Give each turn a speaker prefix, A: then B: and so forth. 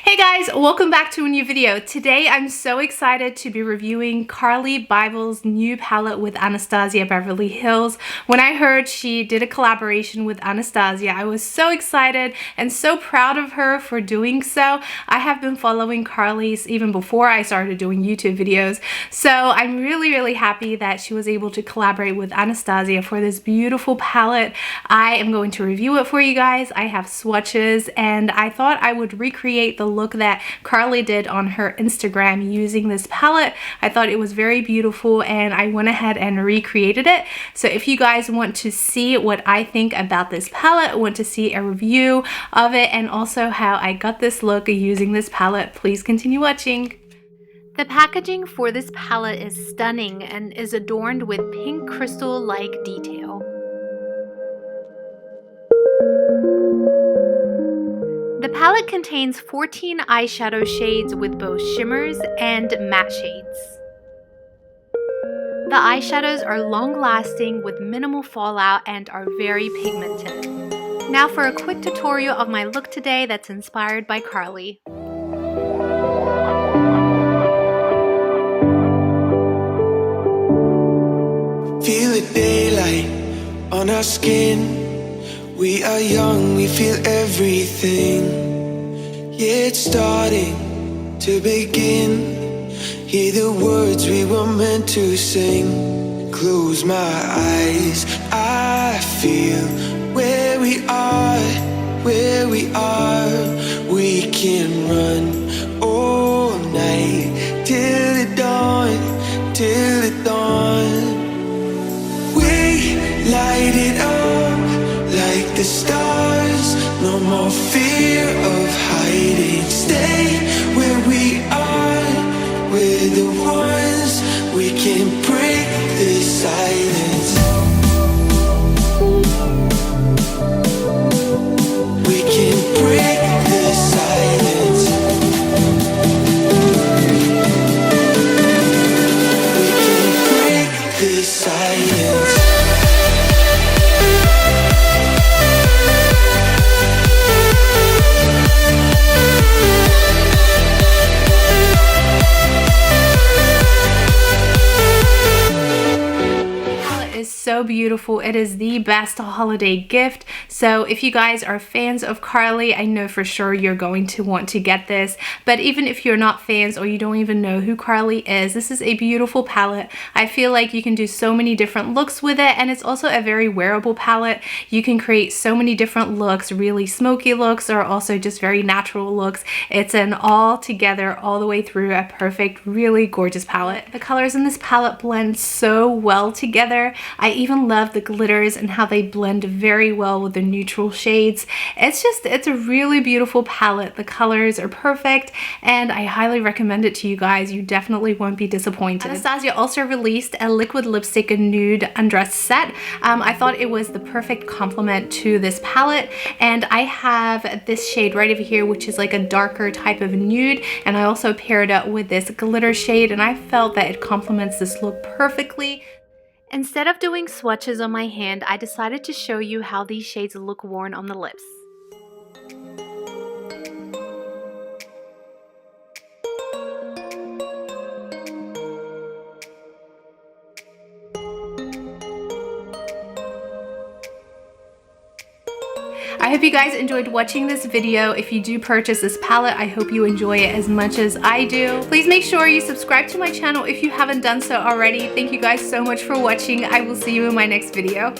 A: Hey guys, welcome back to a new video. Today I'm so excited to be reviewing Carli Bybel's new palette with Anastasia Beverly Hills. When I heard she did a collaboration with Anastasia, I was so excited and so proud of her for doing so. I have been following Carli's even before I started doing YouTube videos, so I'm really happy that she was able to collaborate with Anastasia for this beautiful palette. I am going to review it for you guys. I have swatches and I thought I would recreate the look that Carli did on her Instagram using this palette. I thought it was very beautiful and I went ahead and recreated it. So if you guys want to see what I think about this palette, want to see a review of it, and also how I got this look using this palette, please continue watching. The packaging for this palette is stunning and is adorned with pink crystal-like detail. The palette contains 14 eyeshadow shades with both shimmers and matte shades. The eyeshadows are long-lasting with minimal fallout and are very pigmented. Now for a quick tutorial of my look today that's inspired by Carli.
B: Feel the daylight on our skin. We are young, we feel everything. Yeah, it's starting to begin. Hear the words we were meant to sing. Close my eyes, I feel where we are, where we are. We can run all night till the dawn, till the dawn. We light it up like the stars, no more fear of hiding. Stay where we are, we're the ones. We can break the silence. We can break the silence. We can break the silence.
A: So beautiful. It is the best holiday gift. So if you guys are fans of Carli, I know for sure you're going to want to get this. But even if you're not fans or you don't even know who Carli is, this is a beautiful palette. I feel like you can do so many different looks with it, and it's also a very wearable palette. You can create so many different looks, really smoky looks or also just very natural looks. It's an all together, all the way through, a perfect, really gorgeous palette. The colors in this palette blend so well together. I even love the glitters and how they blend very well with the neutral shades. It's a really beautiful palette. The colors are perfect and I highly recommend it to you guys. You definitely won't be disappointed. Anastasia also released a liquid lipstick nude undressed set. I thought it was the perfect complement to this palette, and I have this shade right over here, which is like a darker type of nude, and I also paired it with this glitter shade, and I felt that it complements this look perfectly. Instead of doing swatches on my hand, I decided to show you how these shades look worn on the lips. I hope you guys enjoyed watching this video. If you do purchase this palette, I hope you enjoy it as much as I do. Please make sure you subscribe to my channel if you haven't done so already. Thank you guys so much for watching. I will see you in my next video.